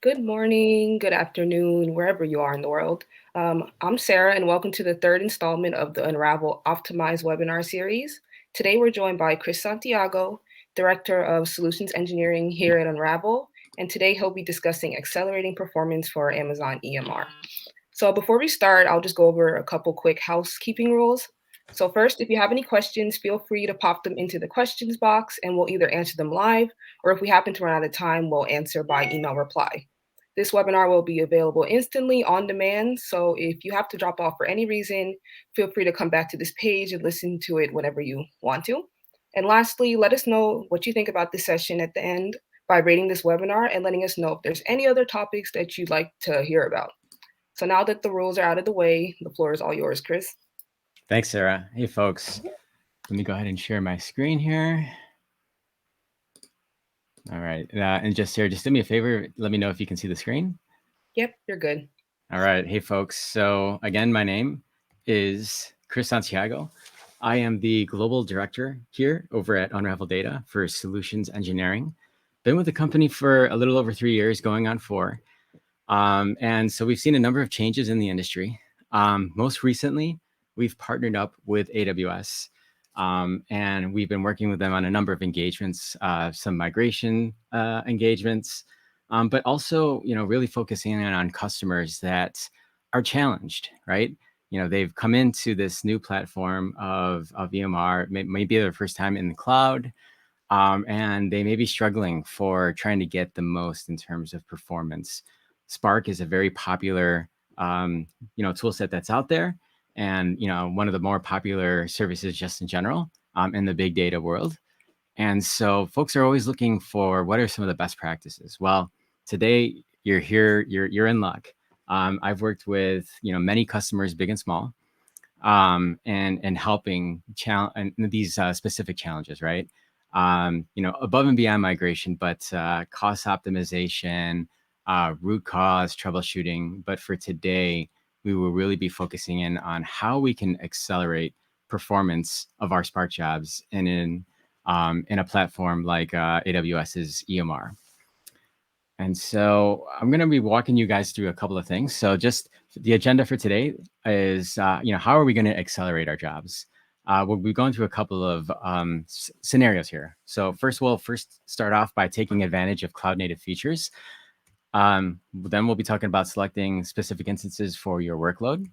Good morning, good afternoon, wherever you are in the world. I'm Sarah, and welcome to the third installment of the Unravel Optimized webinar series. Today, we're joined by Chris Santiago, Director of Solutions Engineering here at Unravel, and today he'll be discussing accelerating performance for Amazon EMR. So before we start, I'll just go over a couple quick housekeeping rules. So first, if you have any questions, feel free to pop them into the questions box and we'll either answer them live, or if we happen to run out of time, we'll answer by email reply. This webinar will be available instantly on demand, so if you have to drop off for any reason, feel free to come back to this page and listen to it whenever you want to. And lastly, let us know what you think about this session at the end by rating this webinar and letting us know if there's any other topics that you'd like to hear about. So now that the rules are out of the way, the floor is all yours, Chris. Thanks, Sarah. Hey, folks. Let me go ahead and share my screen here. All right. And just, Sarah, just do me a favor. Let me know if you can see the screen. Yep, you're good. All right. Hey, folks. So again, my name is Chris Santiago. I am the Global Director here over at Unravel Data for Solutions Engineering. Been with the company for a little over 3 years, going on 4. And so we've seen a number of changes in the industry. Most recently, we've partnered up with AWS, and we've been working with them on a number of engagements, some migration engagements, but also, really focusing on customers that are challenged, right? They've come into this new platform of EMR, maybe their first time in the cloud, and they may be struggling for trying to get the most in terms of performance. Spark is a very popular, tool set that's out there, and one of the more popular services just in general in the big data world. And so folks are always looking for what are some of the best practices. Well, today you're here, you're in luck. I've worked with many customers, big and small, and helping these specific challenges, right? Above and beyond migration, but cost optimization, root cause troubleshooting. But for today, we will really be focusing in on how we can accelerate performance of our Spark jobs in a platform like AWS's EMR. And so I'm going to be walking you guys through a couple of things. So just the agenda for today is, how are we going to accelerate our jobs? We'll be going through a couple of scenarios here. So we'll start off by taking advantage of cloud native features. Then we'll be talking about selecting specific instances for your workload.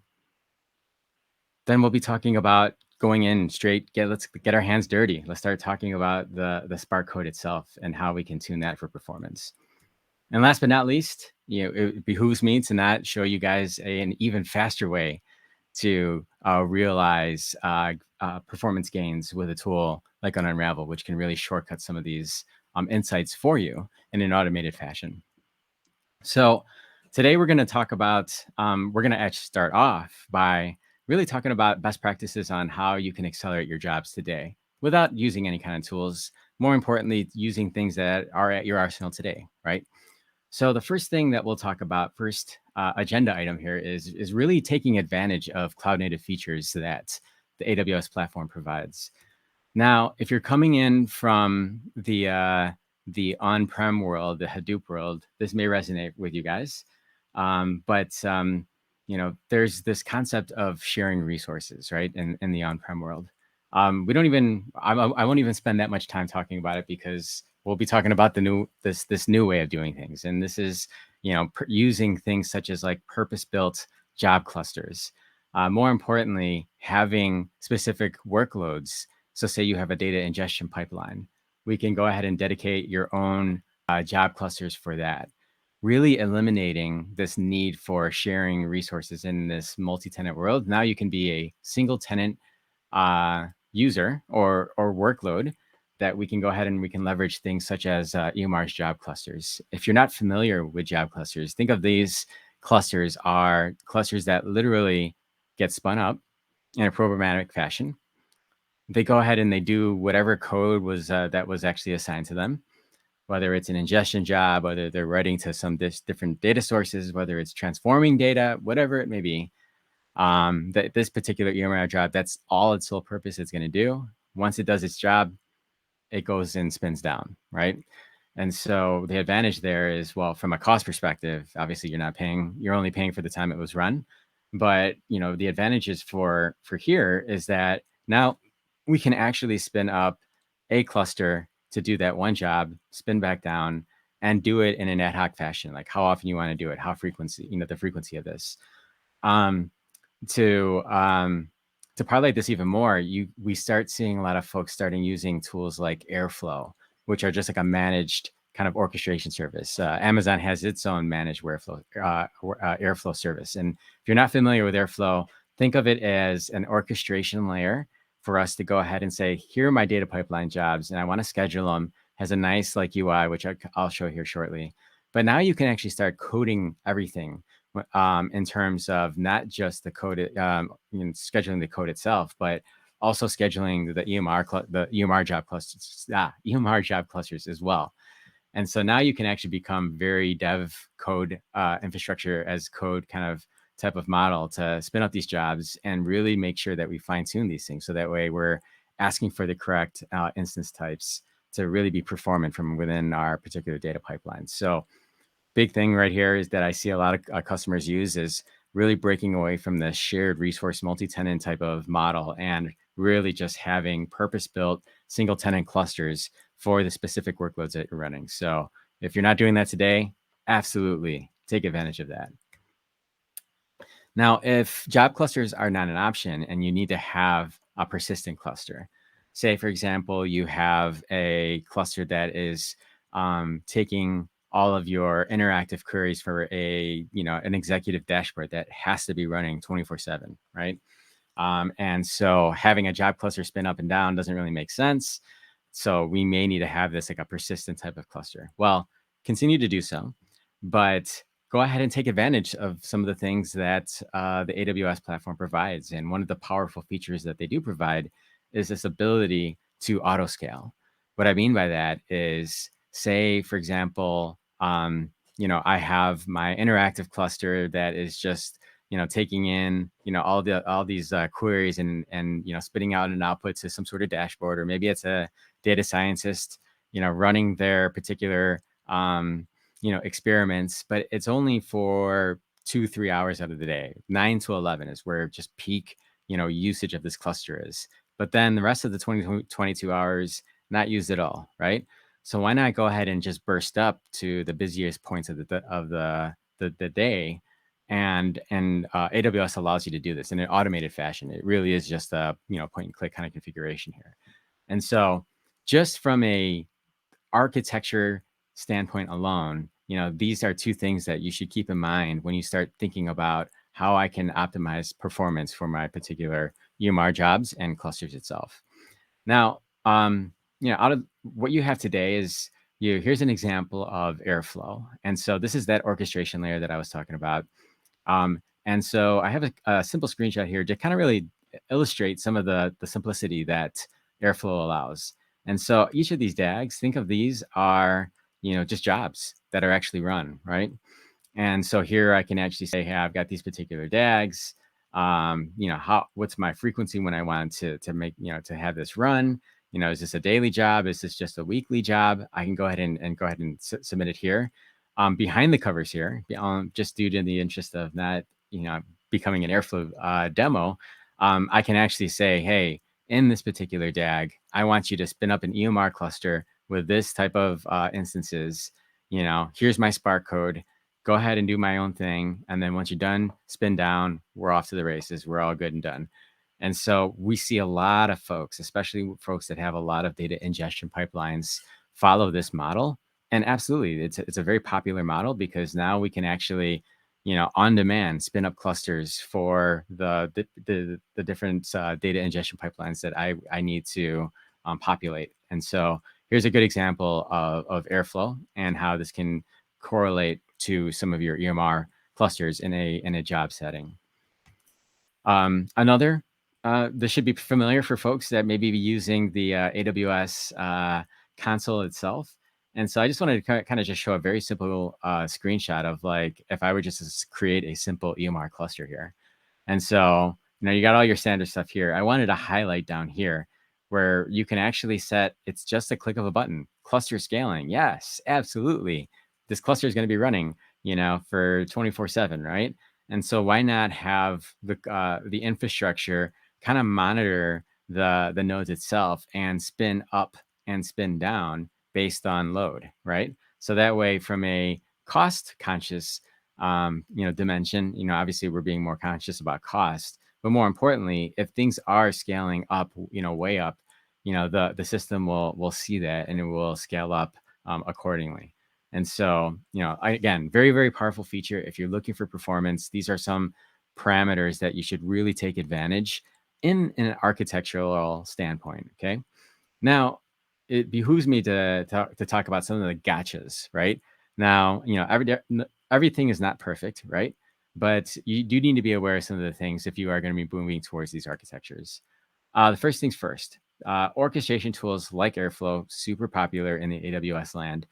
Then we'll be talking about going in straight, let's get our hands dirty. Let's start talking about the Spark code itself and how we can tune that for performance. And last but not least, it behooves me to not show you guys an even faster way to realize performance gains with a tool like an Unravel, which can really shortcut some of these insights for you in an automated fashion. So today we're going to talk about, we're going to actually start off by really talking about best practices on how you can accelerate your jobs today without using any kind of tools. More importantly, using things that are at your arsenal today, right? So the first thing that we'll talk about, first agenda item here is really taking advantage of cloud native features that the AWS platform provides. Now, if you're coming in from the on-prem world, the Hadoop world, this may resonate with you guys. But there's this concept of sharing resources, right, in the on-prem world. I won't even spend that much time talking about it because we'll be talking about this new way of doing things. And this is, using things such as like purpose-built job clusters. More importantly, having specific workloads. So say you have a data ingestion pipeline, we can go ahead and dedicate your own job clusters for that, really eliminating this need for sharing resources in this multi-tenant world. Now you can be a single tenant user or workload that we can go ahead and we can leverage things such as EMR's job clusters. If you're not familiar with job clusters, think of these clusters are clusters that literally get spun up in a programmatic fashion. They go ahead and they do whatever code was that was actually assigned to them, whether it's an ingestion job, whether they're writing to some different data sources, whether it's transforming data, whatever it may be. This particular EMR job, that's all its sole purpose it's going to do. Once it does its job, it goes and spins down, right? And so the advantage there is, well, from a cost perspective, obviously you're only paying for the time it was run. But the advantages for here is that now we can actually spin up a cluster to do that one job, spin back down, and do it in an ad hoc fashion, like how often you want to do it, how frequency, the frequency of this. Um, to parlay this even more, we start seeing a lot of folks starting using tools like Airflow, which are just like a managed kind of orchestration service. Amazon has its own managed Airflow service, and if you're not familiar with Airflow, think of it as an orchestration layer for us to go ahead and say, here are my data pipeline jobs, and I want to schedule them. Has a nice like UI, which I'll show here shortly. But now you can actually start coding everything in terms of not just the code, scheduling the code itself, but also scheduling the EMR job clusters as well. And so now you can actually become very dev code infrastructure as code kind of type of model to spin up these jobs and really make sure that we fine tune these things. So that way we're asking for the correct instance types to really be performant from within our particular data pipeline. So big thing right here is that I see a lot of customers use is really breaking away from the shared resource multi-tenant type of model and really just having purpose-built single tenant clusters for the specific workloads that you're running. So if you're not doing that today, absolutely take advantage of that. Now, if job clusters are not an option and you need to have a persistent cluster, say, for example, you have a cluster that is taking all of your interactive queries for an executive dashboard that has to be running 24/7, right? And so having a job cluster spin up and down doesn't really make sense. So we may need to have this like a persistent type of cluster. Well, continue to do so, but go ahead and take advantage of some of the things that the AWS platform provides. And one of the powerful features that they do provide is this ability to auto scale. What I mean by that is, say, for example, I have my interactive cluster that is just taking in all these queries and spitting out an output to some sort of dashboard, or maybe it's a data scientist running their particular experiments, but it's only for 2-3 hours out of the day. 9 to 11 is where just peak usage of this cluster is, but then the rest of the 22 hours not used at all, right? So why not go ahead and just burst up to the busiest points of the day, and AWS allows you to do this in an automated fashion. It really is just a point and click kind of configuration here. And so just from a architecture standpoint alone, these are two things that you should keep in mind when you start thinking about how I can optimize performance for my particular EMR jobs and clusters itself. Now, out of what you have today is here's an example of Airflow. And so this is that orchestration layer that I was talking about. And so I have a simple screenshot here to kind of really illustrate some of the simplicity that Airflow allows. And so each of these DAGs, think of these are, just jobs that are actually run, right? And so here I can actually say, hey, I've got these particular DAGs. What's my frequency when I want to make, to have this run? Is this a daily job? Is this just a weekly job? I can go ahead and submit it here. Behind the covers here, just due to the interest of not, becoming an Airflow demo, I can actually say, hey, in this particular DAG, I want you to spin up an EMR cluster with this type of instances. Here's my Spark code. Go ahead and do my own thing. And then once you're done, spin down, we're off to the races. We're all good and done. And so we see a lot of folks, especially folks that have a lot of data ingestion pipelines, follow this model. And absolutely, it's a very popular model because now we can actually, on demand, spin up clusters for the different data ingestion pipelines that I need to populate. And so here's a good example of Airflow and how this can correlate to some of your EMR clusters in a job setting. This should be familiar for folks that may be using the AWS console itself. And so I just wanted to kind of just show a very simple screenshot of like, if I were just to create a simple EMR cluster here. And so, you got all your standard stuff here. I wanted to highlight down here where you can actually set, it's just a click of a button, cluster scaling. Yes, absolutely. This cluster is going to be running, for 24/7, right? And so why not have the infrastructure kind of monitor the nodes itself and spin up and spin down based on load, right? So that way, from a cost conscious dimension, obviously we're being more conscious about cost, but more importantly, if things are scaling up, way up, the system will see that and it will scale up accordingly. And so, again, very, very powerful feature. If you're looking for performance, these are some parameters that you should really take advantage in an architectural standpoint. Okay. Now, it behooves me to talk about some of the gotchas, right? Now, everything is not perfect, right? But you do need to be aware of some of the things if you are going to be moving towards these architectures. The first things first, orchestration tools like Airflow, super popular in the AWS land,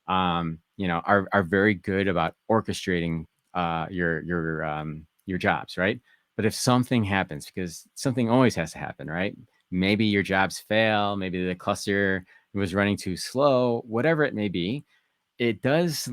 are very good about orchestrating your jobs, right? But if something happens, because something always has to happen, right? Maybe your jobs fail, maybe the cluster was running too slow, whatever it may be, it does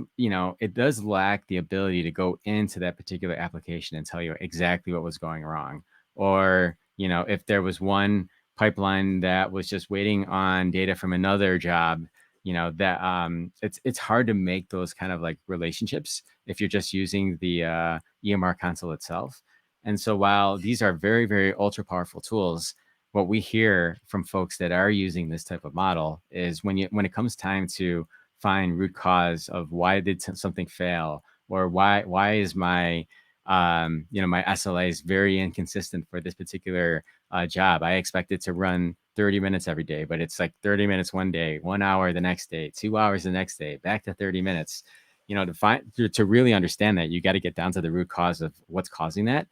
lack the ability to go into that particular application and tell you exactly what was going wrong. Or, if there was one pipeline that was just waiting on data from another job, that it's hard to make those kind of like relationships if you're just using the EMR console itself. And so while these are very, very ultra powerful tools, what we hear from folks that are using this type of model is when it comes time to find root cause of why did something fail, or why is my my SLA is very inconsistent for this particular job. I expect it to run 30 minutes every day, but it's like 30 minutes one day, 1 hour the next day, 2 hours the next day, back to 30 minutes. To really understand that, you got to get down to the root cause of what's causing that.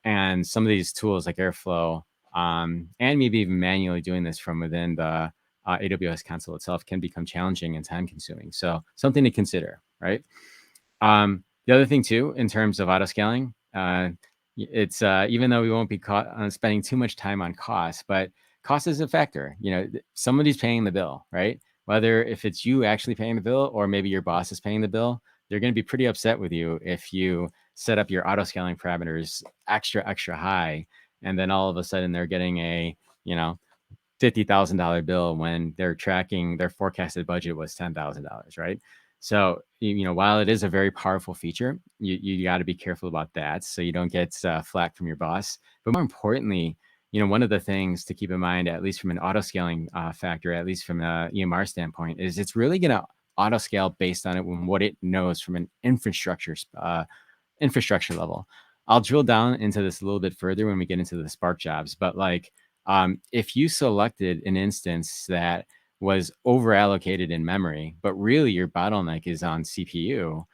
And some of these tools like Airflow, and maybe even manually doing this from within the AWS console itself, can become challenging and time consuming. So something to consider, right? The other thing too, in terms of auto scaling, it's even though we won't be caught on spending too much time on cost, but cost is a factor. Somebody's paying the bill, right? Whether if it's you actually paying the bill or maybe your boss is paying the bill, they're going to be pretty upset with you if you set up your auto scaling parameters extra high, and then all of a sudden they're getting a $50,000 bill when they're tracking their forecasted budget was $10,000, right? So, while it is a very powerful feature, you got to be careful about that so you don't get flack from your boss. But more importantly, one of the things to keep in mind, at least from an auto scaling factor, at least from an EMR standpoint, is it's really going to auto scale based on what it knows from an infrastructure level. I'll drill down into this a little bit further when we get into the Spark jobs, but if you selected an instance that was over allocated in memory, but really your bottleneck is on CPU,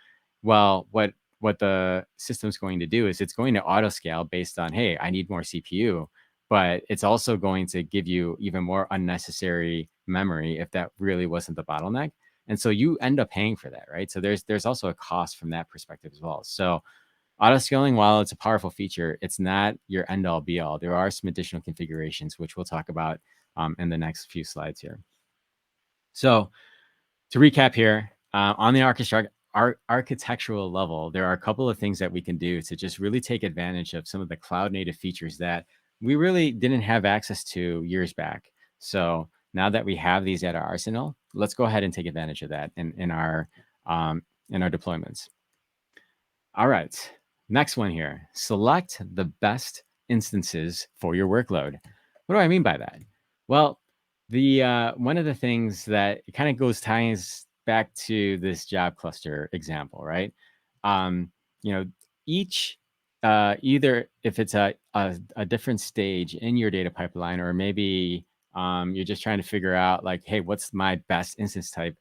well, what the system's going to do is it's going to auto scale based on, hey, I need more CPU, but it's also going to give you even more unnecessary memory if that really wasn't the bottleneck. And so you end up paying for that, right? So there's also a cost from that perspective as well. So auto scaling, while it's a powerful feature, it's not your end all be all. There are some additional configurations, which we'll talk about in the next few slides here. So to recap here, on the architectural level, there are a couple of things that we can do to just really take advantage of some of the cloud native features that we really didn't have access to years back. So now that we have these at our arsenal, let's go ahead and take advantage of that in our deployments. All right, next one here. Select the best instances for your workload. What do I mean by that? Well, the one of the things that it kind of ties back to this job cluster example, right? Um, you know, each either if it's a different stage in your data pipeline, or maybe you're just trying to figure out like, hey, what's my best instance type?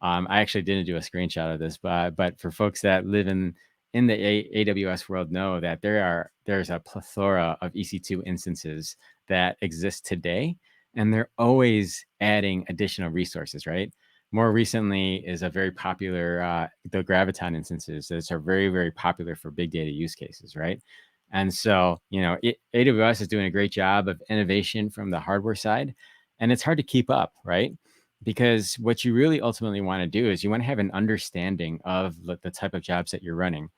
I actually didn't do a screenshot of this, but for folks that live in the AWS world know that there's a plethora of EC2 instances that exist today, and they're always adding additional resources, right? More recently is a very popular, the Graviton instances that are very, very popular for big data use cases, right? And so, AWS is doing a great job of innovation from the hardware side. and it's hard to keep up, right? Because what you really ultimately want to do is you want to have an understanding of the type of jobs that you're running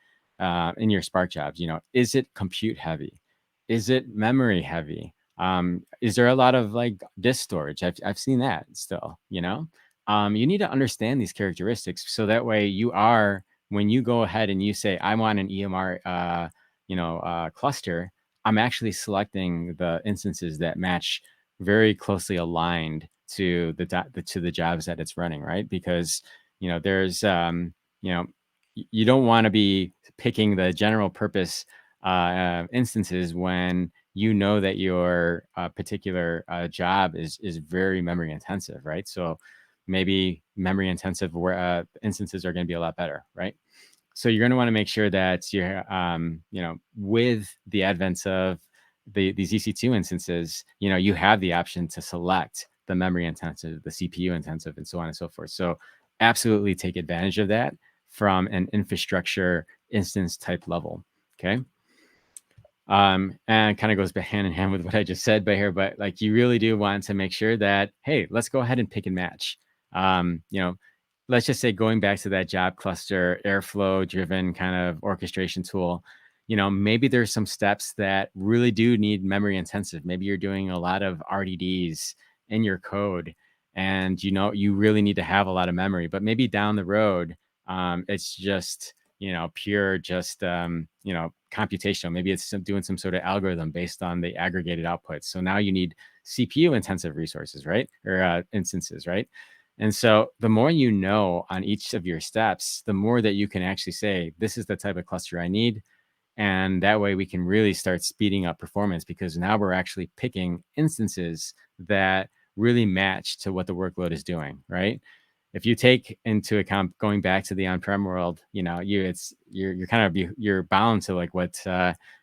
in your Spark jobs. Is it compute heavy? Is it memory heavy? Is there a lot of like disk storage? I've seen that still. You need to understand these characteristics so that way when you go ahead and you say I want an EMR cluster, I'm actually selecting the instances that match very closely aligned to the jobs that it's running, right? Because there's you don't want to be picking the general purpose instances when you know that your particular job is very memory intensive, right? So maybe memory intensive instances are going to be a lot better, right? So you're going to want to make sure that you're, with the advent of these EC2 instances, you have the option to select the memory intensive, the CPU intensive, and so on and so forth. So absolutely take advantage of that from an infrastructure instance type level. Okay. And kind of goes hand in hand with what I just said by here, but like you really do want to make sure that, hey, let's go ahead and pick and match. Um, you know, let's just say going back to that job cluster airflow driven kind of orchestration tool, maybe there's some steps that really do need memory intensive. Maybe you're doing a lot of RDDs in your code and you really need to have a lot of memory, but maybe down the road, it's just pure just computational. Maybe it's doing some sort of algorithm based on the aggregated outputs. So now you need CPU intensive resources, right? Or instances, right? And so the more you know on each of your steps, the more that you can actually say, this is the type of cluster I need. And that way we can really start speeding up performance because now we're actually picking instances that really match to what the workload is doing, right? If you take into account going back to the on-prem world, you're bound to like what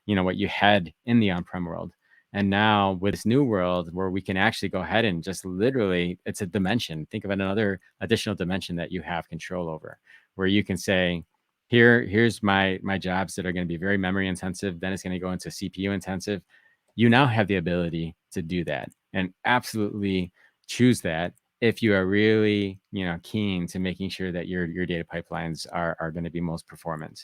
what you had in the on-prem world. And now with this new world where we can actually go ahead and just literally, it's a dimension. Think of another additional dimension that you have control over, where you can say, here's my jobs that are going to be very memory intensive. Then it's going to go into CPU intensive. You now have the ability to do that and absolutely choose that if you are really keen to making sure that your data pipelines are going to be most performant.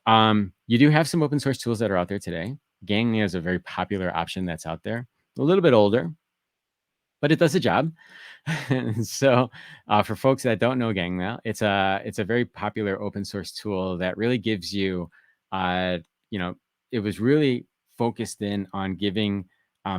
You do have some open source tools that are out there today. Gangnam is a very popular option that's out there, a little bit older, but it does the job. So for folks that don't know Gangnam, it's a very popular open source tool that really gives you, uh, it was really focused in on giving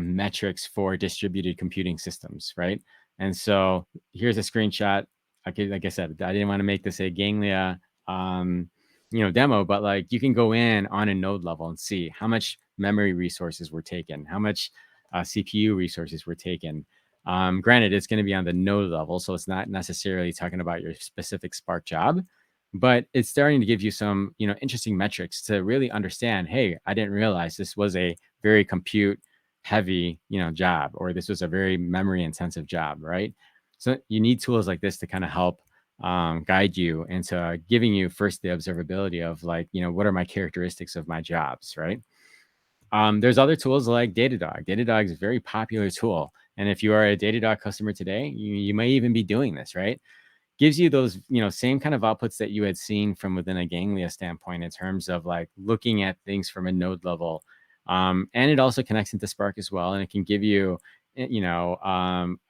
metrics for distributed computing systems, right? And so here's a screenshot. Like I said, I didn't want to make this a Ganglia, demo, but like you can go in on a node level and see how much memory resources were taken, how much CPU resources were taken. Granted, it's going to be on the node level, so it's not necessarily talking about your specific Spark job, but it's starting to give you some, interesting metrics to really understand, hey, I didn't realize this was a very compute heavy, job, or this was a very memory intensive job, right? So you need tools like this to kind of help guide you into giving you first the observability of like, what are my characteristics of my jobs, right? There's other tools like Datadog. Datadog is a very popular tool. And if you are a Datadog customer today, you may even be doing this, right? Gives you those, same kind of outputs that you had seen from within a Ganglia standpoint in terms of like looking at things from a node level. And it also connects into Spark as well. And it can give you,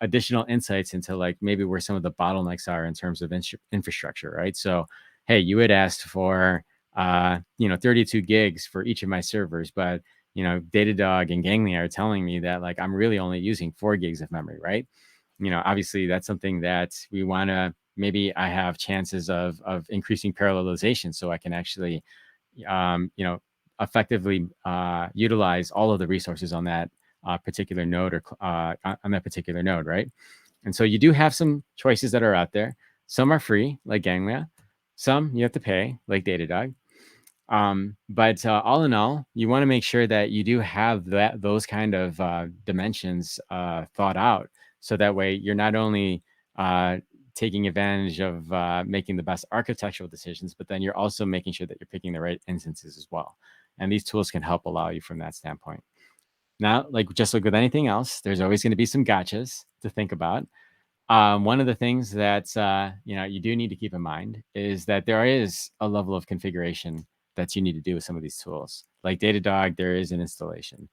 additional insights into like maybe where some of the bottlenecks are in terms of infrastructure, right? So, hey, you had asked for, 32 gigs for each of my servers, but Datadog and Ganglia are telling me that like I'm really only using 4 gigs of memory, right? Obviously that's something that we want to, maybe I have chances of increasing parallelization so I can actually, effectively utilize all of the resources on that particular node or on that particular node, right? And so you do have some choices that are out there. Some are free, like Ganglia. Some you have to pay, like Datadog. But all in all, you want to make sure that you do have those kind of dimensions thought out, so that way you're not only taking advantage of making the best architectural decisions, but then you're also making sure that you're picking the right instances as well. And these tools can help allow you from that standpoint. Now, like just like with anything else, there's always going to be some gotchas to think about. One of the things that you do need to keep in mind is that there is a level of configuration that you need to do with some of these tools. Like Datadog, there is an installation.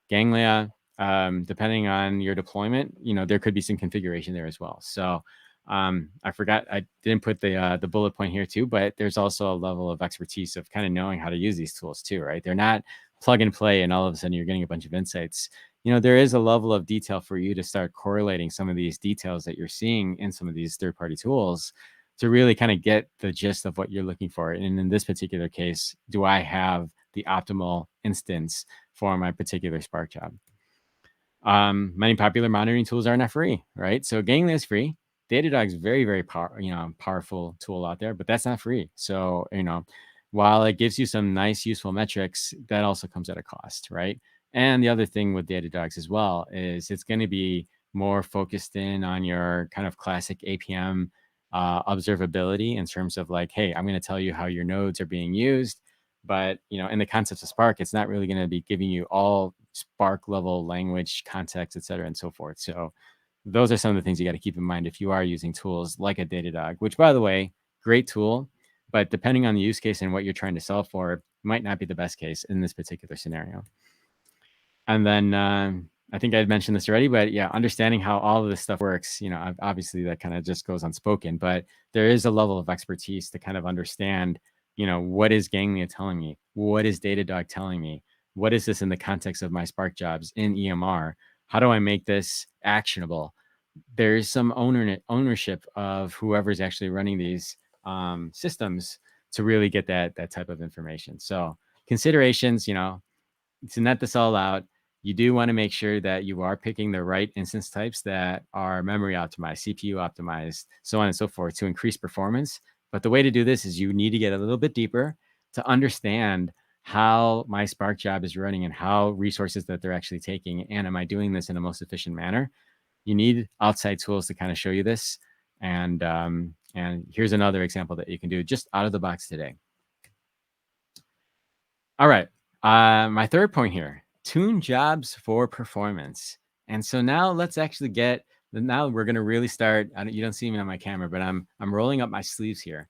Ganglia, depending on your deployment, there could be some configuration there as well. So I forgot, I didn't put the bullet point here too, but there's also a level of expertise of kind of knowing how to use these tools too, right? They're not plug and play and all of a sudden you're getting a bunch of insights. There is a level of detail for you to start correlating some of these details that you're seeing in some of these third-party tools to really kind of get the gist of what you're looking for. And in this particular case, do I have the optimal instance for my particular Spark job? Many popular monitoring tools are not free, right? So Ganglia is free. Datadog is very, very powerful tool out there, but that's not free. So, while it gives you some nice, useful metrics, that also comes at a cost, right? And the other thing with Datadogs as well is it's going to be more focused in on your kind of classic APM observability in terms of like, hey, I'm going to tell you how your nodes are being used. But in the concepts of Spark, it's not really going to be giving you all Spark level language, context, et cetera, and so forth. So those are some of the things you got to keep in mind if you are using tools like a Datadog, which, by the way, great tool, but depending on the use case and what you're trying to solve for, might not be the best case in this particular scenario. And then I think I had mentioned this already, but yeah, understanding how all of this stuff works, obviously that kind of just goes unspoken, but there is a level of expertise to kind of understand, what is Ganglia telling me? What is Datadog telling me? What is this in the context of my Spark jobs in EMR? How do I make this actionable? There's some ownership of whoever's actually running these systems to really get that type of information. So considerations, to net this all out, you do want to make sure that you are picking the right instance types that are memory optimized, CPU optimized, so on and so forth to increase performance. But the way to do this is you need to get a little bit deeper to understand how my Spark job is running and how resources that they're actually taking. And am I doing this in the most efficient manner? You need outside tools to kind of show you this. And here's another example that you can do just out of the box today. All right. My third point here, tune jobs for performance. And so now let's actually now we're going to really start. You don't see me on my camera, but I'm rolling up my sleeves here.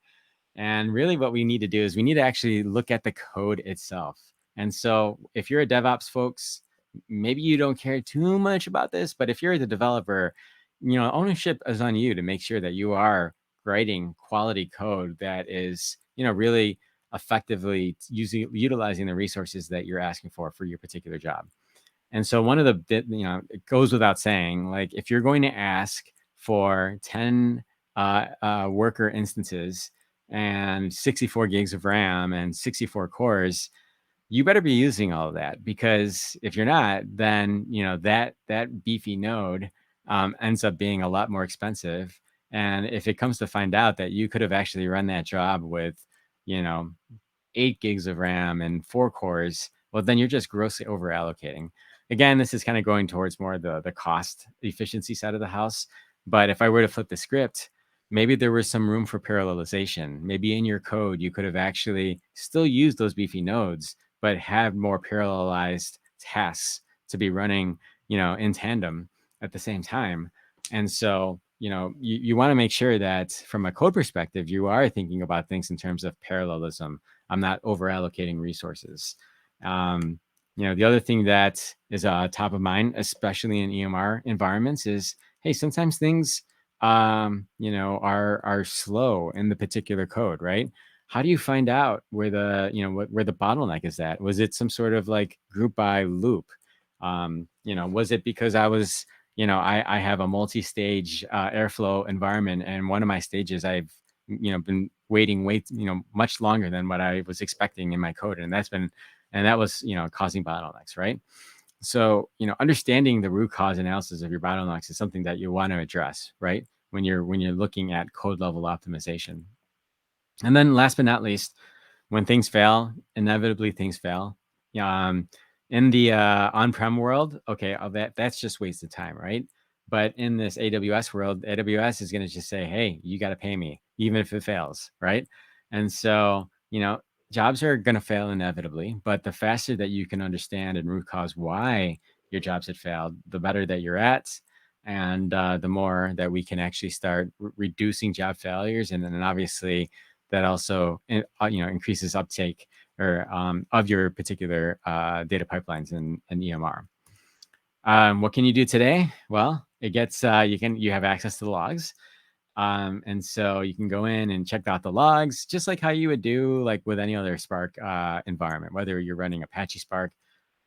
And really what we need to do is we need to actually look at the code itself. And so if you're a DevOps folks, maybe you don't care too much about this, but if you're the developer, ownership is on you to make sure that you are writing quality code that is, really effectively utilizing the resources that you're asking for your particular job. And so one of it goes without saying, like if you're going to ask for 10 worker instances and 64 gigs of RAM and 64 cores, you better be using all of that, because if you're not, then that beefy node ends up being a lot more expensive. And if it comes to find out that you could have actually run that job with, you know, 8 gigs of RAM and 4 cores, well, then you're just grossly over allocating. Again, this is kind of going towards more the cost efficiency side of the house. But if I were to flip the script, maybe there was some room for parallelization. Maybe in your code, you could have actually still used those beefy nodes, but have more parallelized tasks to be running, in tandem at the same time. And so, you want to make sure that from a code perspective, you are thinking about things in terms of parallelism. I'm not over allocating resources. The other thing that is top of mind, especially in EMR environments, is hey, sometimes things are slow in the particular code, right? How do you find out where where the bottleneck is at? Was it some sort of like group by loop? Was it because I have a multi-stage airflow environment, and one of my stages I've been waiting much longer than what I was expecting in my code, and that was causing bottlenecks, right? So understanding the root cause analysis of your bottlenecks is something that you want to address, right? When you're looking at code level optimization. And then last but not least, when things fail, inevitably things fail. In the on-prem world, okay, that's just wasted time, right? But in this AWS world, AWS is going to just say, hey, you got to pay me, even if it fails, right? And so, jobs are going to fail inevitably, but the faster that you can understand and root cause why your jobs had failed, the better that you're at, and the more that we can actually start reducing job failures, and then obviously that also increases uptake or of your particular data pipelines in EMR. What can you do today? Well, it gets you have access to the logs. And so you can go in and check out the logs, just like how you would do like with any other Spark environment, whether you're running Apache Spark,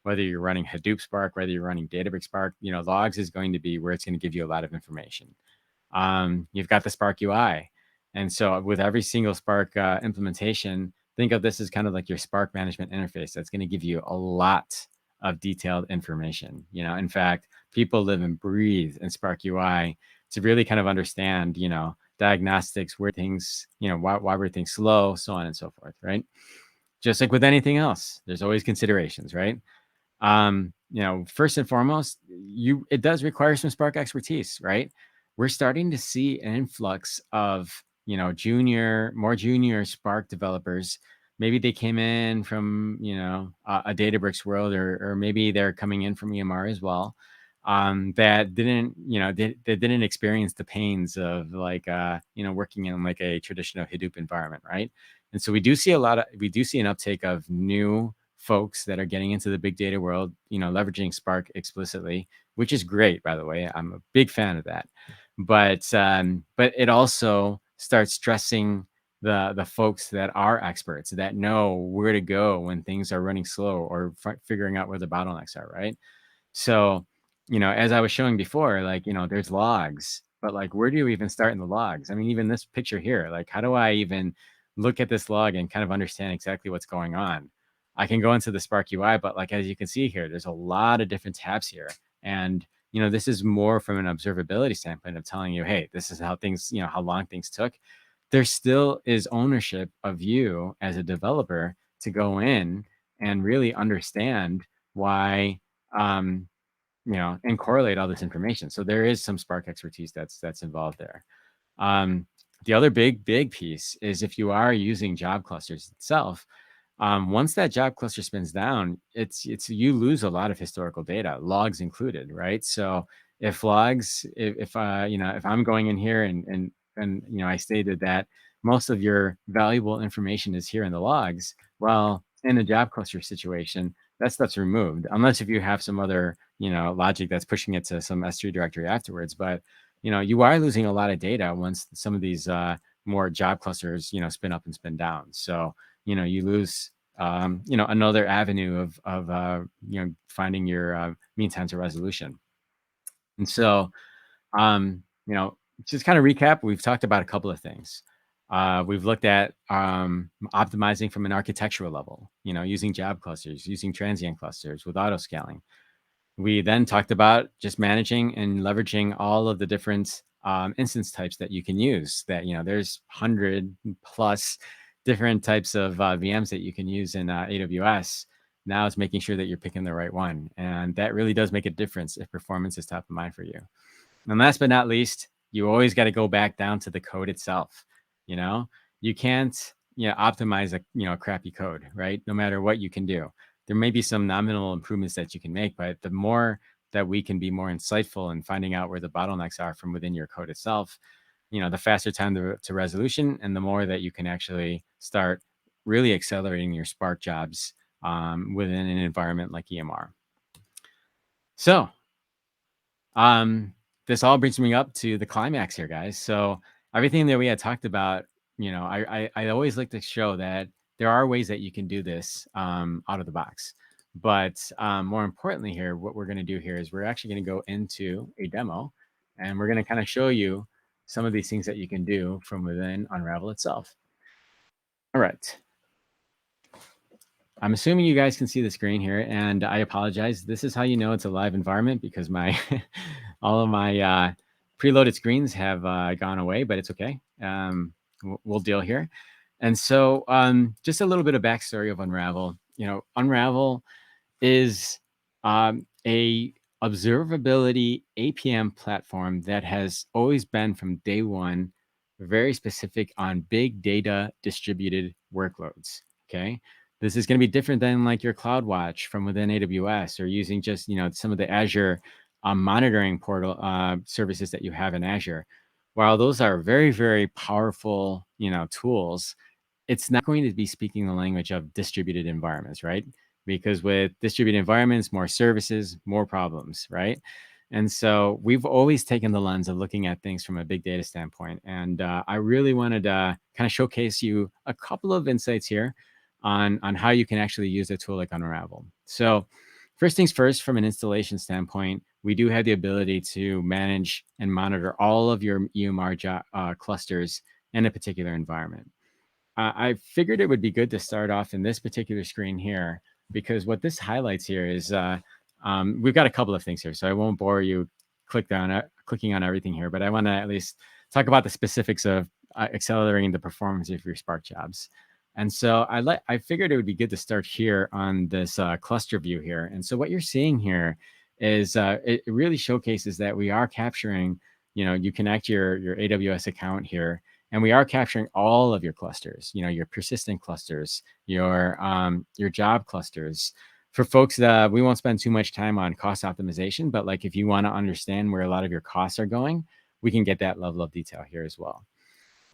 whether you're running Hadoop Spark, whether you're running Databricks Spark, logs is going to be where it's going to give you a lot of information. You've got the Spark UI. And so with every single Spark implementation, think of this as kind of like your Spark management interface. That's going to give you a lot of detailed information. In fact, people live and breathe in Spark UI to really kind of understand, diagnostics, where things, why were things slow, so on and so forth, right? Just like with anything else, there's always considerations, right? First and foremost, it does require some Spark expertise, right? We're starting to see an influx of, more junior Spark developers. Maybe they came in from, a Databricks world, or maybe they're coming in from EMR as well. That didn't, they didn't experience the pains of like, working in like a traditional Hadoop environment, right? And so we do see an uptake of new folks that are getting into the big data world, leveraging Spark explicitly, which is great, by the way. I'm a big fan of that. But it also starts stressing the folks that are experts, that know where to go when things are running slow, or figuring out where the bottlenecks are, right? So, as I was showing before, like, there's logs, but like, where do you even start in the logs? I mean, even this picture here, like, how do I even look at this log and kind of understand exactly what's going on? I can go into the Spark UI, but like, as you can see here, there's a lot of different tabs here. And, this is more from an observability standpoint of telling you, hey, this is how things, how long things took. There still is ownership of you as a developer to go in and really understand why, um, and correlate all this information. So there is some Spark expertise that's involved there. The other big piece is if you are using job clusters itself, once that job cluster spins down, it's you lose a lot of historical data, logs included, right? So if logs, if if I'm going in here and I stated that most of your valuable information is here in the logs, well, in a job cluster situation, that stuff's removed, unless if you have some other logic that's pushing it to some S3 directory afterwards. But you are losing a lot of data once some of these more job clusters spin up and spin down. So you lose another avenue of finding your mean time to resolution. And so just kind of recap, we've talked about a couple of things. We've looked at optimizing from an architectural level, using job clusters, using transient clusters with auto scaling. We then talked about just managing and leveraging all of the different instance types that you can use. That there's 100 plus different types of VMs that you can use in AWS. Now it's making sure that you're picking the right one, and that really does make a difference if performance is top of mind for you. And last but not least, you always got to go back down to the code itself. You can't optimize a crappy code, right? No matter what you can do, there may be some nominal improvements that you can make, but the more that we can be more insightful in finding out where the bottlenecks are from within your code itself, the faster time to resolution, and the more that you can actually start really accelerating your Spark jobs within an environment like EMR. So this all brings me up to the climax here, guys. So everything that we had talked about, I always like to show that there are ways that you can do this out of the box. But more importantly here, what we're going to do here is we're actually going to go into a demo, and we're going to kind of show you some of these things that you can do from within Unravel itself. All right. I'm assuming you guys can see the screen here, and I apologize. This is how you know it's a live environment, because my all of my preloaded screens have gone away, but it's okay. We'll deal here. And so just a little bit of backstory of Unravel. Unravel is a observability APM platform that has always been from day one very specific on big data distributed workloads. Okay. This is going to be different than like your CloudWatch from within AWS, or using just, some of the Azure monitoring portal services that you have in Azure. While those are very, very powerful, tools, it's not going to be speaking the language of distributed environments, right? Because with distributed environments, more services, more problems, right? And so we've always taken the lens of looking at things from a big data standpoint. And I really wanted to kind of showcase you a couple of insights here on how you can actually use a tool like Unravel. So first things first, from an installation standpoint, we do have the ability to manage and monitor all of your EMR clusters in a particular environment. I figured it would be good to start off in this particular screen here, because what this highlights here is we've got a couple of things here, so I won't bore you clicking on everything here, but I want to at least talk about the specifics of accelerating the performance of your Spark jobs. And so I figured it would be good to start here on this cluster view here. And so what you're seeing here is it really showcases that we are capturing, you connect your AWS account here, and we are capturing all of your clusters, your persistent clusters, your job clusters. For folks that we won't spend too much time on cost optimization, but like if you want to understand where a lot of your costs are going, we can get that level of detail here as well.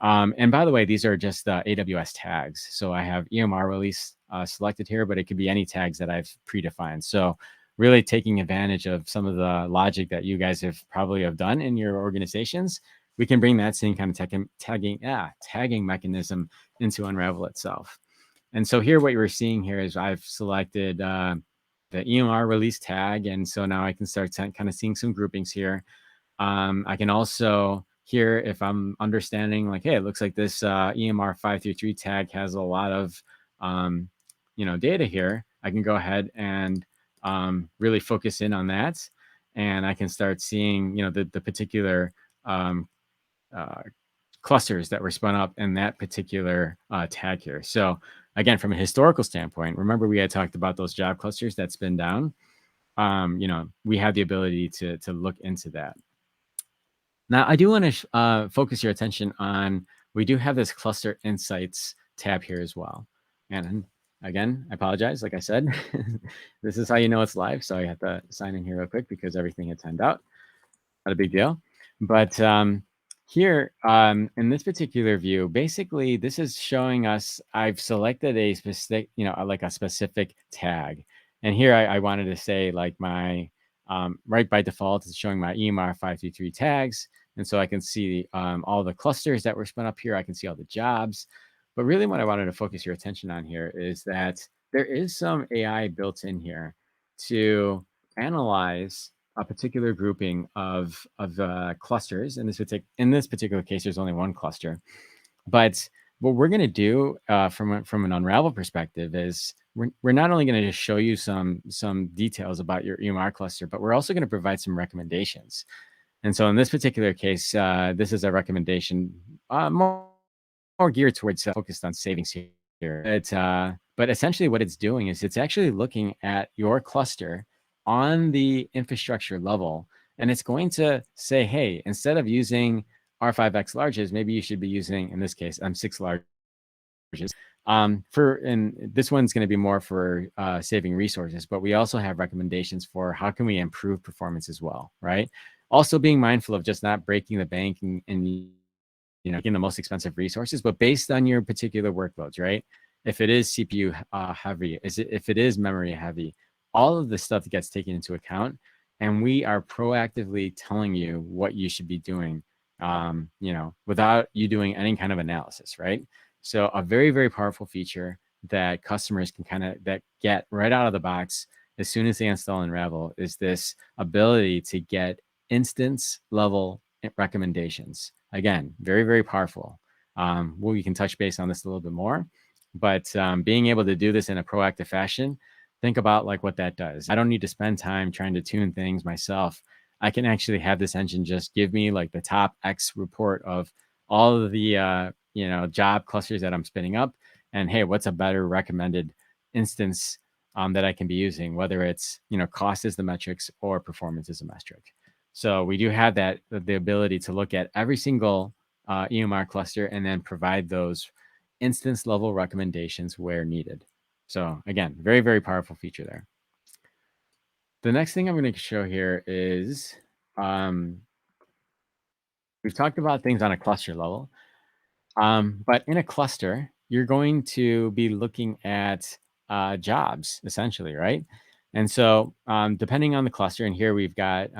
And by the way, these are just AWS tags. So I have EMR release selected here, but it could be any tags that I've predefined. So really taking advantage of some of the logic that you guys have probably done in your organizations, we can bring that same kind of tagging mechanism into Unravel itself. And so here, what you're seeing here is I've selected the EMR release tag. And so now I can start kind of seeing some groupings here. I can also here, if I'm understanding like, hey, it looks like this EMR 533 tag has a lot of, data here. I can go ahead and really focus in on that. And I can start seeing, the particular clusters that were spun up in that particular tag here. So again, from a historical standpoint, remember we had talked about those job clusters that spin down. We have the ability to look into that. Now, I do want to focus your attention on, we do have this cluster insights tab here as well. And again, I apologize. Like I said, this is how you know it's live. So I have to sign in here real quick because everything had timed out. Not a big deal. But here in this particular view, basically, this is showing us, I've selected a specific, like a specific tag. And here I wanted to say like my, right by default, it's showing my EMR 533 tags. And so I can see all the clusters that were spun up here. I can see all the jobs. But really what I wanted to focus your attention on here is that there is some AI built in here to analyze a particular grouping of clusters. In this particular case, there's only one cluster. But what we're going to do from an Unravel perspective is we're not only going to just show you some details about your EMR cluster, but we're also going to provide some recommendations. And so in this particular case, this is a recommendation more geared towards focused on savings here. But essentially what it's doing is it's actually looking at your cluster on the infrastructure level, and it's going to say, hey, instead of using R5X larges, maybe you should be using, in this case, M6 larges. And this one's going to be more for saving resources, but we also have recommendations for how can we improve performance as well, right? Also being mindful of just not breaking the bank and getting the most expensive resources, but based on your particular workloads, right? If it is CPU heavy, if it is memory heavy, all of this stuff gets taken into account, and we are proactively telling you what you should be doing, without you doing any kind of analysis, right? So a very, very powerful feature that customers can that get right out of the box as soon as they install Unravel is this ability to get instance level recommendations. Again, very, very powerful. We can touch base on this a little bit more, but being able to do this in a proactive fashion, think about like what that does. I don't need to spend time trying to tune things myself. I can actually have this engine just give me like the top X report of all of the job clusters that I'm spinning up, and hey, what's a better recommended instance that I can be using, whether it's cost is the metrics or performance is a metric. So we do have the ability to look at every single EMR cluster and then provide those instance level recommendations where needed. So again, very, very powerful feature there. The next thing I'm going to show here is we've talked about things on a cluster level. But in a cluster, you're going to be looking at jobs essentially, right? And so, depending on the cluster, and here we've got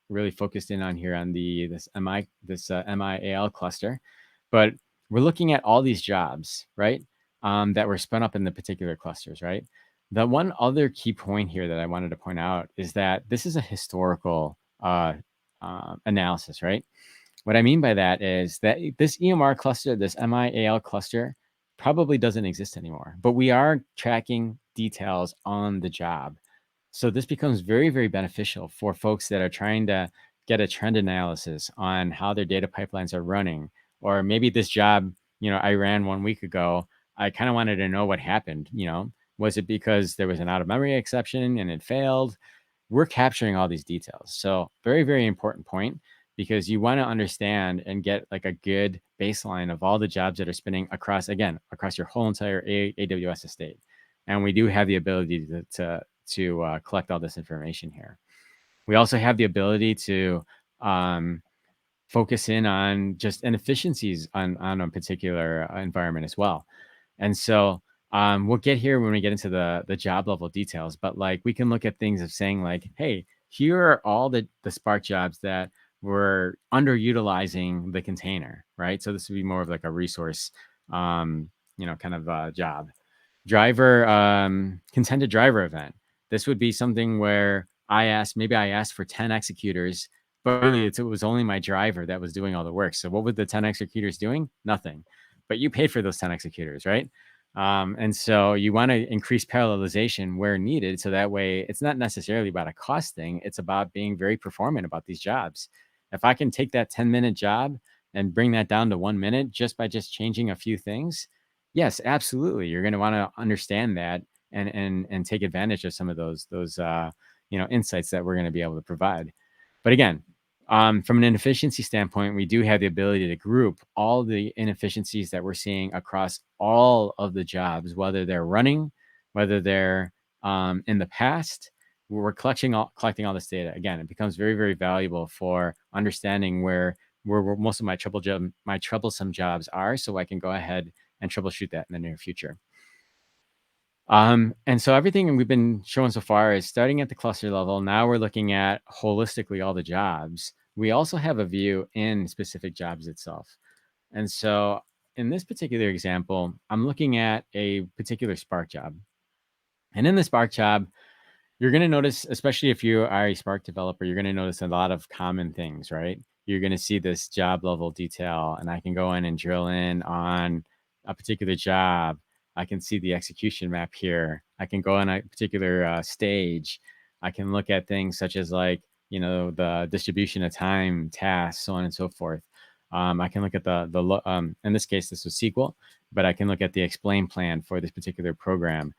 really focused in on here on this MIAL cluster, but we're looking at all these jobs, right? That were spun up in the particular clusters, right? The one other key point here that I wanted to point out is that this is a historical analysis, right? What I mean by that is that this EMR cluster, this MIAL cluster, probably doesn't exist anymore, but we are tracking details on the job. So this becomes very, very beneficial for folks that are trying to get a trend analysis on how their data pipelines are running. Or maybe this job, I ran 1 week ago. I kind of wanted to know what happened. Was it because there was an out of memory exception and it failed? We're capturing all these details. So very, very important point, because you want to understand and get like a good baseline of all the jobs that are spinning across your whole entire AWS estate. And we do have the ability to collect all this information here. We also have the ability to focus in on just inefficiencies on a particular environment as well. And so we'll get here when we get into the job level details, but like we can look at things of saying like, hey, here are all the Spark jobs that were underutilizing the container, right? So this would be more of like a resource, kind of job. Driver, contended driver event. This would be something where maybe I asked for 10 executors, but really it was only my driver that was doing all the work. So what were the 10 executors doing? Nothing. But you paid for those 10 executors, right? And so you want to increase parallelization where needed. So that way it's not necessarily about a cost thing. It's about being very performant about these jobs. If I can take that 10-minute job and bring that down to 1 minute just by just changing a few things, yes, absolutely. You're going to want to understand that and take advantage of some of those insights that we're going to be able to provide. But again, from an inefficiency standpoint, we do have the ability to group all the inefficiencies that we're seeing across all of the jobs, whether they're running, whether they're in the past. We're collecting all this data. Again, it becomes very, very valuable for understanding where most of my troublesome jobs are, so I can go ahead and troubleshoot that in the near future. And so everything we've been showing so far is starting at the cluster level. Now we're looking at holistically all the jobs. We also have a view in specific jobs itself. And so in this particular example, I'm looking at a particular Spark job. And in the Spark job, you're going to notice, especially if you are a Spark developer, you're going to notice a lot of common things, right? You're going to see this job level detail, and I can go in and drill in on a particular job. I can see the execution map here. I can go on a particular stage. I can look at things such as like, the distribution of time, tasks, so on and so forth. I can look at in this case, this was SQL, but I can look at the explain plan for this particular program.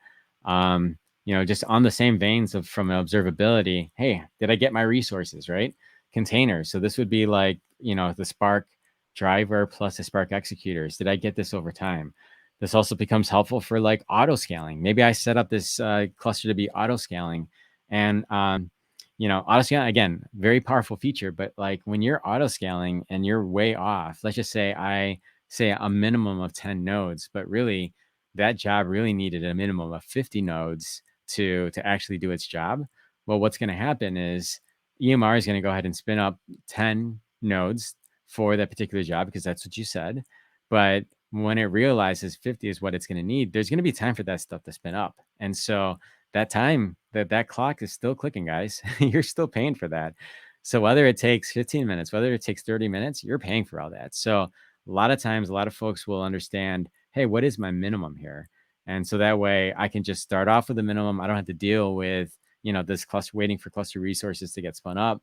Just on the same veins of from observability, hey, did I get my resources, right? Containers. So this would be like, the Spark driver plus the Spark executors. Did I get this over time? This also becomes helpful for like auto scaling. Maybe I set up this cluster to be auto scaling, and auto scaling, again, very powerful feature. But like when you're auto scaling and you're way off, let's just say I say a minimum of 10 nodes, but really that job really needed a minimum of 50 nodes to actually do its job. Well, what's going to happen is EMR is going to go ahead and spin up 10 nodes for that particular job because that's what you said. But when it realizes 50 is what it's going to need, there's going to be time for that stuff to spin up. And so that time, that clock is still clicking, guys. You're still paying for that. So whether it takes 15 minutes, whether it takes 30 minutes, you're paying for all that. So a lot of times, a lot of folks will understand, hey, what is my minimum here? And so that way I can just start off with a minimum. I don't have to deal with, this cluster, waiting for cluster resources to get spun up,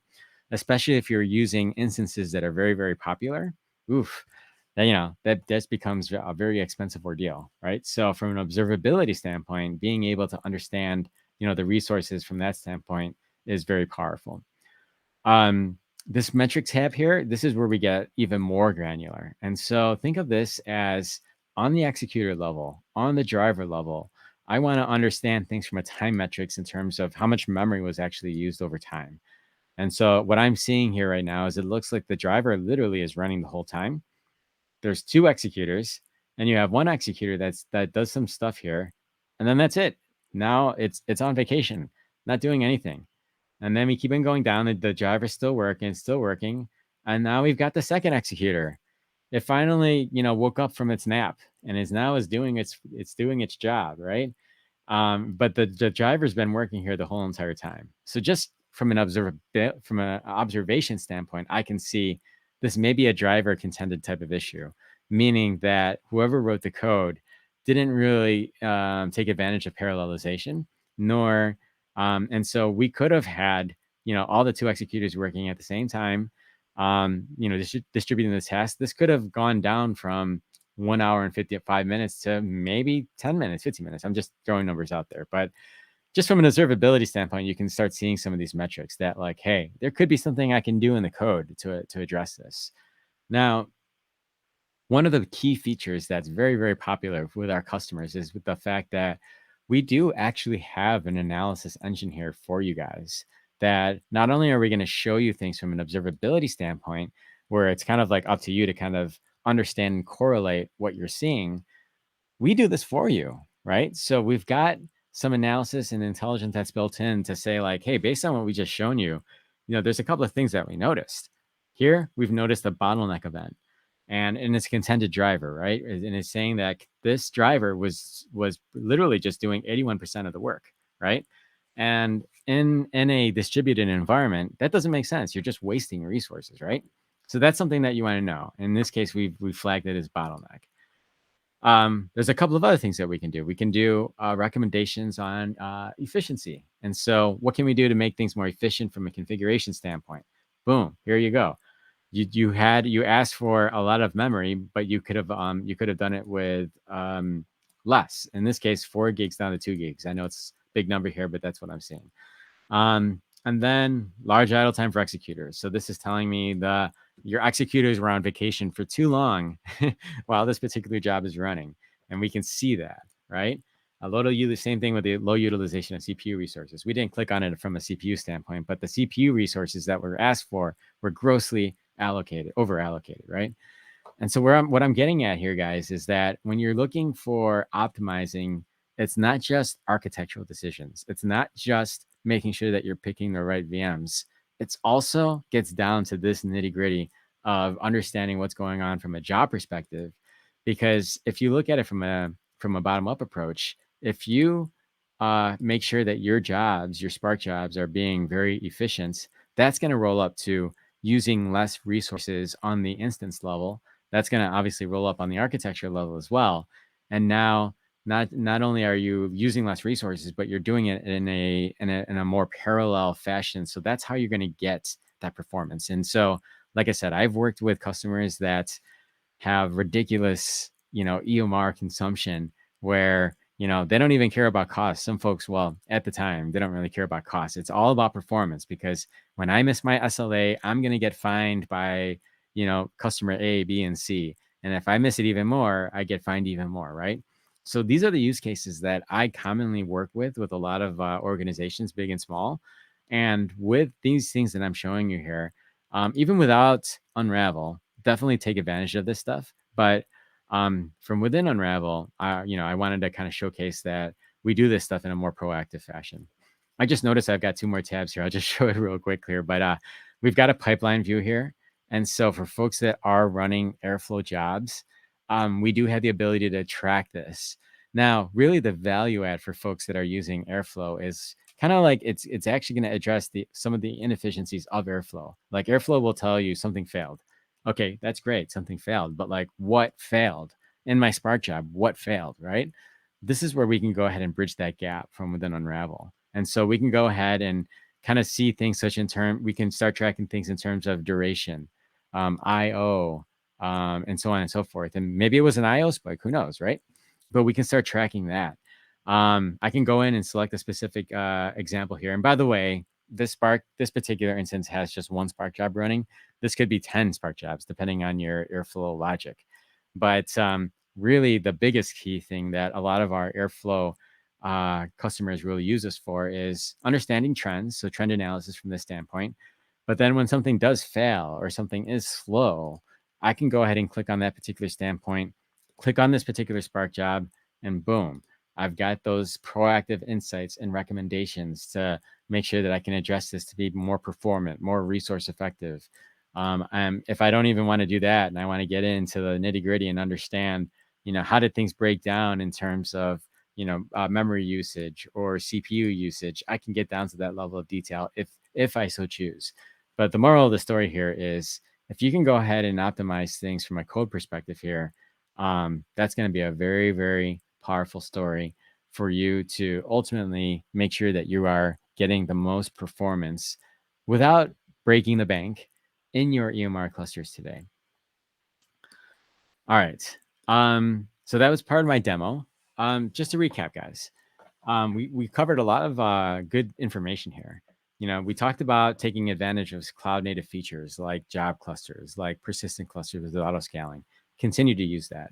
especially if you're using instances that are very, very popular. Oof, that just becomes a very expensive ordeal, right? So from an observability standpoint, being able to understand, the resources from that standpoint is very powerful. This metric tab here, this is where we get even more granular. And so think of this as on the executor level, on the driver level, I want to understand things from a time metrics in terms of how much memory was actually used over time. And so what I'm seeing here right now is it looks like the driver literally is running the whole time. There's two executors, and you have one executor that does some stuff here, and then that's it. Now it's on vacation, not doing anything. And then we keep on going down. The driver's still working, and now we've got the second executor. It finally, woke up from its nap and is doing its job, right? But the driver's been working here the whole entire time. So just from an observation standpoint, I can see this may be a driver contended type of issue, meaning that whoever wrote the code didn't really take advantage of parallelization, nor and so we could have had all the two executors working at the same time, distributing the task. This could have gone down from 1 hour and 55 minutes to maybe 10 minutes, 15 minutes. I'm just throwing numbers out there. But just from an observability standpoint, you can start seeing some of these metrics that like, hey, there could be something I can do in the code to address this. Now, one of the key features that's very, very popular with our customers is with the fact that we do actually have an analysis engine here for you guys, that not only are we going to show you things from an observability standpoint, where it's kind of like up to you to kind of understand and correlate what you're seeing, we do this for you, right? So we've got some analysis and intelligence that's built in to say like, hey, based on what we just shown you, there's a couple of things that we noticed. Here, we've noticed a bottleneck event and it's a contended driver, right? And it's saying that this driver was literally just doing 81% of the work, right? And in a distributed environment, that doesn't make sense. You're just wasting resources, right? So that's something that you want to know. In this case, we flagged it as bottleneck. There's a couple of other things that we can do. We can do recommendations on efficiency. And so what can we do to make things more efficient from a configuration standpoint? Boom, here you go. You asked for a lot of memory, but you could have done it with less. In this case, 4 gigs down to 2 gigs. I know it's a big number here, but that's what I'm seeing. And then large idle time for executors. So this is telling me your executors were on vacation for too long while this particular job is running. And we can see that, right? The same thing with the low utilization of CPU resources. We didn't click on it from a CPU standpoint, but the CPU resources that were asked for were grossly over allocated, right? And so what I'm getting at here, guys, is that when you're looking for optimizing, it's not just architectural decisions. It's not just making sure that you're picking the right VMs. It's also gets down to this nitty gritty of understanding what's going on from a job perspective. Because if you look at it from a bottom up approach, if you make sure that your Spark jobs are being very efficient, that's going to roll up to using less resources on the instance level. That's going to obviously roll up on the architecture level as well. And now not only are you using less resources, but you're doing it in a more parallel fashion. So that's how you're going to get that performance. And so, like I said, I've worked with customers that have ridiculous, EMR consumption where, they don't even care about cost. Some folks, well, at the time, they don't really care about cost. It's all about performance, because when I miss my SLA, I'm going to get fined by, customer A, B, and C. And if I miss it even more, I get fined even more, right? So these are the use cases that I commonly work with a lot of organizations, big and small. And with these things that I'm showing you here, even without Unravel, definitely take advantage of this stuff. But from within Unravel, I wanted to kind of showcase that we do this stuff in a more proactive fashion. I just noticed I've got 2 more tabs here. I'll just show it real quick here. But we've got a pipeline view here. And so for folks that are running Airflow jobs, we do have the ability to track this. Now, really the value add for folks that are using Airflow is kind of like it's actually going to address some of the inefficiencies of Airflow. Like Airflow will tell you something failed. Okay, that's great. Something failed. But like, what failed? In my Spark job, what failed, right? This is where we can go ahead and bridge that gap from within Unravel. And so we can go ahead and kind of see things we can start tracking things in terms of duration, IO, and so on and so forth. And maybe it was an IO spike, who knows, right? But we can start tracking that. I can go in and select a specific example here. And by the way, this particular instance has just 1 Spark job running. This could be 10 Spark jobs, depending on your Airflow logic. But really, the biggest key thing that a lot of our Airflow customers really use this for is understanding trends, so trend analysis from this standpoint. But then when something does fail or something is slow, I can go ahead and click on that particular standpoint, click on this particular Spark job, and boom, I've got those proactive insights and recommendations to make sure that I can address this to be more performant, more resource effective. If I don't even want to do that and I want to get into the nitty gritty and understand, how did things break down in terms of, memory usage or CPU usage, I can get down to that level of detail if I so choose. But the moral of the story here is if you can go ahead and optimize things from a code perspective here, that's going to be a very, very powerful story for you to ultimately make sure that you are getting the most performance without breaking the bank in your EMR clusters today. All right. So that was part of my demo. Just to recap, guys, we covered a lot of good information here. We talked about taking advantage of cloud native features like job clusters, like persistent clusters with auto scaling. Continue to use that.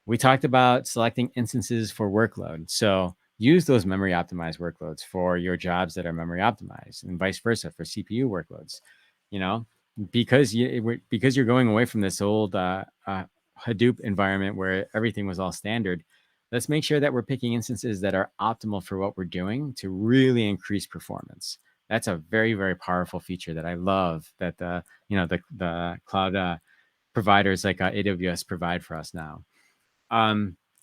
We talked about selecting instances for workload. So use those memory optimized workloads for your jobs that are memory optimized, and vice versa for CPU workloads. Because you're going away from this old Hadoop environment where everything was all standard. Let's make sure that we're picking instances that are optimal for what we're doing to really increase performance. That's a very, very powerful feature that I love that the cloud providers like AWS provide for us now.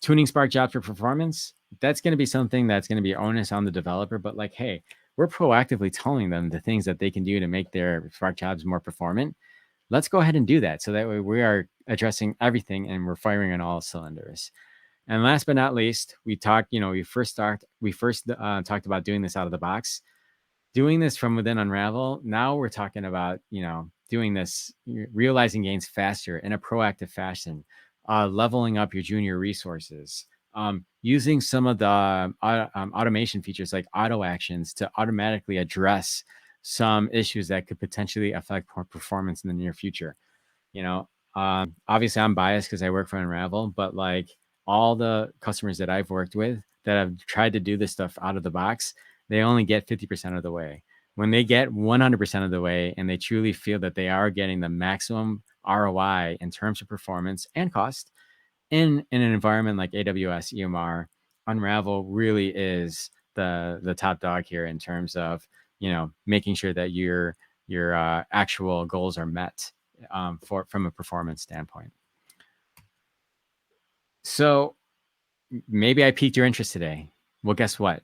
Tuning Spark jobs for performance, that's going to be something that's going to be onus on the developer, but like, hey, we're proactively telling them the things that they can do to make their Spark jobs more performant. Let's go ahead and do that. So that way we are addressing everything and we're firing on all cylinders. And last but not least, we talked about doing this out of the box. Doing this from within Unravel, now we're talking about, doing this, realizing gains faster in a proactive fashion, leveling up your junior resources, using some of the automation features like auto actions to automatically address some issues that could potentially affect performance in the near future. Obviously I'm biased because I work for Unravel, but like all the customers that I've worked with that have tried to do this stuff out of the box, they only get 50% of the way. When they get 100% of the way and they truly feel that they are getting the maximum ROI in terms of performance and cost in an environment like AWS EMR, Unravel really is the top dog here in terms of, making sure that your actual goals are met from a performance standpoint. So maybe I piqued your interest today. Well, guess what?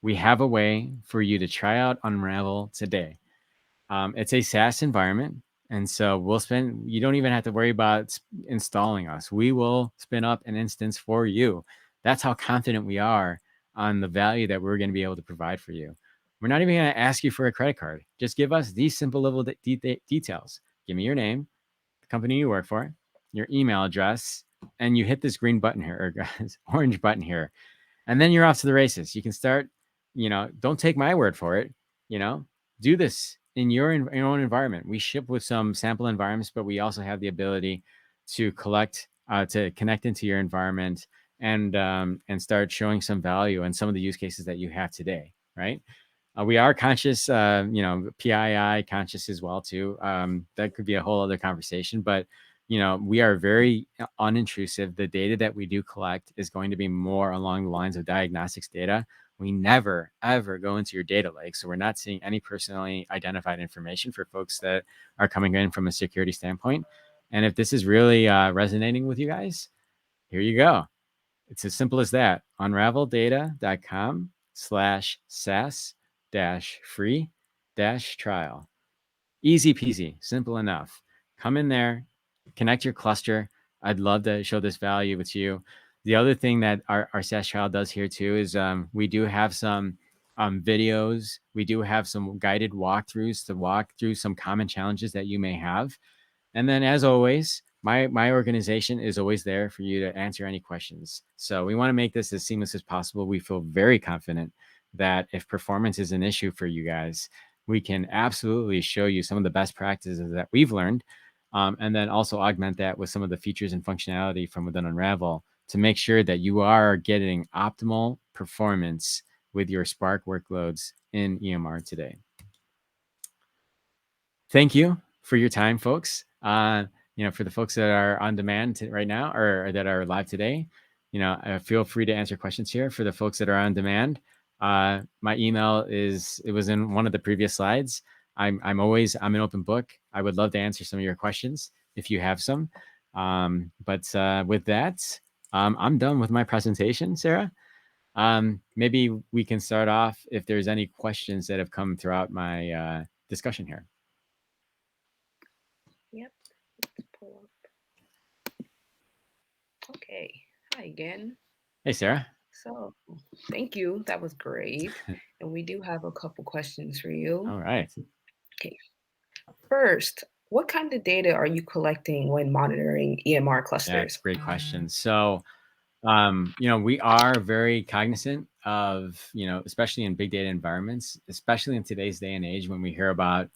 We have a way for you to try out Unravel today. It's a SaaS environment. And so you don't even have to worry about installing us. We will spin up an instance for you. That's how confident we are on the value that we're going to be able to provide for you. We're not even going to ask you for a credit card. Just give us these simple level details. Give me your name, the company you work for, your email address, and you hit this green button here, or orange button here. And then you're off to the races. You can start, don't take my word for it, do this in your own environment. We ship with some sample environments, but we also have the ability to to connect into your environment and start showing some value in some of the use cases that you have today, right? We are conscious, PII conscious as well too. That could be a whole other conversation, but we are very unintrusive. The data that we do collect is going to be more along the lines of diagnostics data. We never, ever go into your data lake. So we're not seeing any personally identified information for folks that are coming in from a security standpoint. And if this is really resonating with you guys, here you go. It's as simple as that. unraveldata.com/SaaS-free-trial. Easy peasy, simple enough. Come in there, connect your cluster. I'd love to show this value with you. The other thing that our SaaS trial does here too is we do have some videos. We do have some guided walkthroughs to walk through some common challenges that you may have. And then as always, my organization is always there for you to answer any questions. So we want to make this as seamless as possible. We feel very confident that if performance is an issue for you guys, we can absolutely show you some of the best practices that we've learned, and then also augment that with some of the features and functionality from within Unravel to make sure that you are getting optimal performance with your Spark workloads in EMR today. Thank you for your time, folks. For the folks that are on demand right now or that are live today, feel free to answer questions here. For the folks that are on demand, my email it was in one of the previous slides. I'm an open book. I would love to answer some of your questions if you have some. But with that, I'm done with my presentation, Sarah. Maybe we can start off if there's any questions that have come throughout my discussion here. Yep. Let's pull up. Okay. Hi again. Hey, Sarah. So thank you. That was great. And we do have a couple questions for you. All right. Okay. First, what kind of data are you collecting when monitoring EMR Yeah, clusters? great question. So, we are very cognizant of, especially in big data environments, especially in today's day and age when we hear about,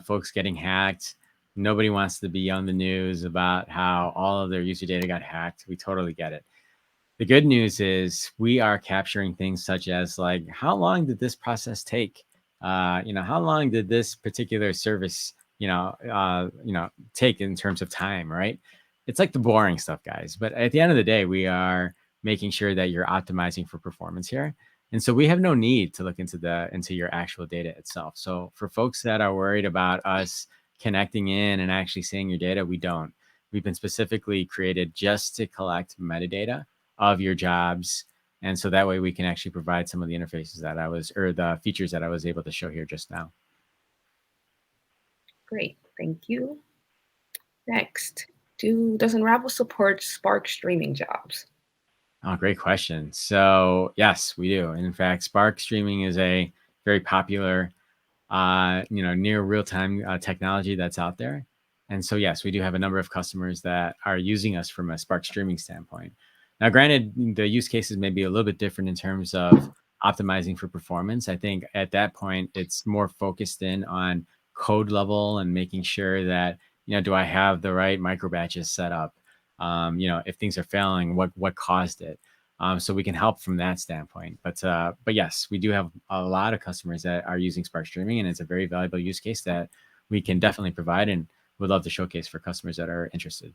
folks getting hacked. Nobody wants to be on the news about how all of their user data got hacked. We totally get it. The good news is we are capturing things such as like, how long did this process take? How long did this particular service, take in terms of time, right? It's like the boring stuff, guys. But at the end of the day, we are making sure that you're optimizing for performance here. And so we have no need to look into your actual data itself. So for folks that are worried about us connecting in and actually seeing your data, we don't. We've been specifically created just to collect metadata of your jobs. And so that way we can actually provide some of the interfaces or the features that I was able to show here just now. Great, thank you. Next, does Unravel support Spark streaming jobs? Oh, great question. So yes, we do. And in fact, Spark streaming is a very popular, near real-time technology that's out there. And so, yes, we do have a number of customers that are using us from a Spark streaming standpoint. Now, granted, the use cases may be a little bit different in terms of optimizing for performance. I think at that point, it's more focused in on code level and making sure that, do I have the right micro batches set up? If things are failing, what caused it? So we can help from that standpoint. But yes, we do have a lot of customers that are using Spark Streaming, and it's a very valuable use case that we can definitely provide and would love to showcase for customers that are interested.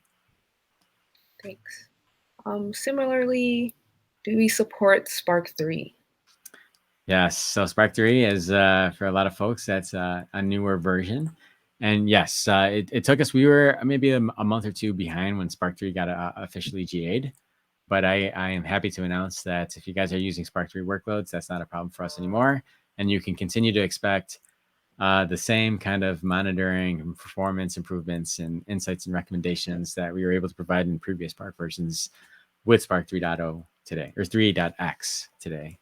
Thanks. Similarly, do we support Spark 3? Yes, so Spark 3 is for a lot of folks, that's a newer version. And yes, it took us, we were maybe a month or two behind when Spark 3 got officially GA'd. But I am happy to announce that if you guys are using Spark 3 workloads, that's not a problem for us anymore. And you can continue to expect the same kind of monitoring and performance improvements and insights and recommendations that we were able to provide in previous Spark versions with Spark 3.0 today, or 3.x today.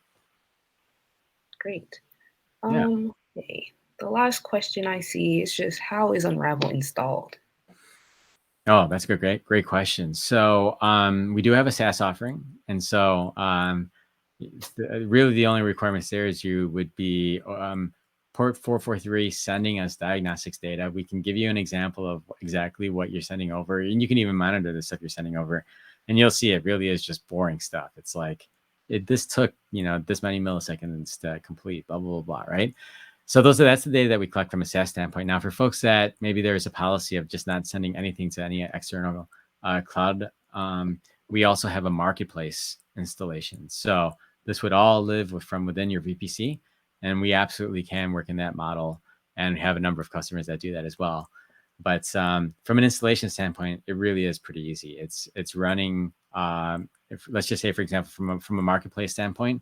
Great. Yeah. Okay. The last question I see is just how is Unravel installed? Oh, that's a great question. So we do have a SaaS offering. And so really the only requirements there is you would be port 443 sending us diagnostics data. We can give you an example of exactly what you're sending over. And you can even monitor the stuff you're sending over. And you'll see it really is just boring stuff. It's like, this took, this many milliseconds to complete, blah, blah, blah, blah, right? So that's the data that we collect from a SaaS standpoint. Now, for folks that maybe there's a policy of just not sending anything to any external cloud, we also have a marketplace installation. So this would all live from within your VPC, and we absolutely can work in that model and have a number of customers that do that as well. But from an installation standpoint, it really is pretty easy. It's running. Let's just say, for example, from a marketplace standpoint,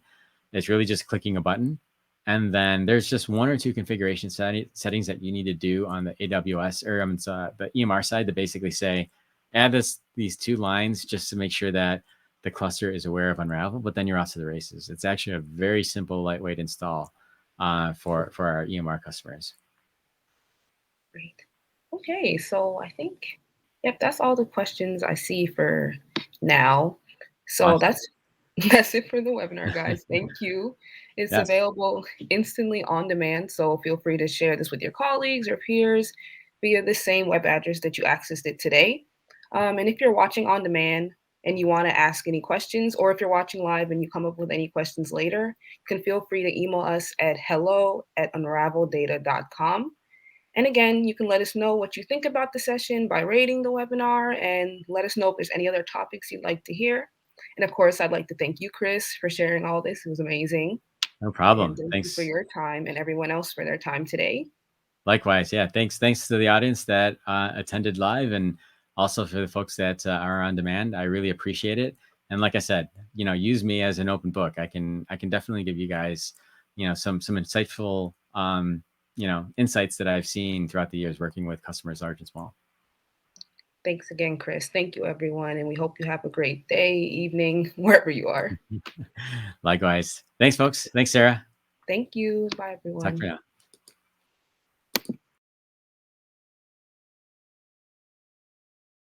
it's really just clicking a button. And then there's just one or two configuration settings that you need to do on the AWS or the EMR side to basically say, add these two lines just to make sure that the cluster is aware of Unravel, but then you're off to the races. It's actually a very simple, lightweight install for our EMR customers. Great. Okay, so I think, yep, that's all the questions I see for now. So Awesome. that's it for the webinar, guys. Thank you. It's Yes. available instantly on demand, so feel free to share this with your colleagues or peers via the same web address that you accessed it today. And if you're watching on demand and you want to ask any questions, or if you're watching live and you come up with any questions later, you can feel free to email us at hello@unraveldata.com. And again, you can let us know what you think about the session by rating the webinar, and let us know if there's any other topics you'd like to hear. And of course, I'd like to thank you, Chris, for sharing all this. It was amazing. No And problem. thank you for Thanks. your time and everyone else for their time today. Likewise. Yeah. Thanks to the audience that attended live, and also for the folks that are on demand. I really appreciate it. And like I said, use me as an open book. I can definitely give you guys, some insightful, insights that I've seen throughout the years working with customers large and small. Thanks again, Chris. Thank you, everyone. And we hope you have a great day, evening, wherever you are. Likewise. Thanks, folks. Thanks, Sarah. Thank you. Bye, Talk for everyone. now.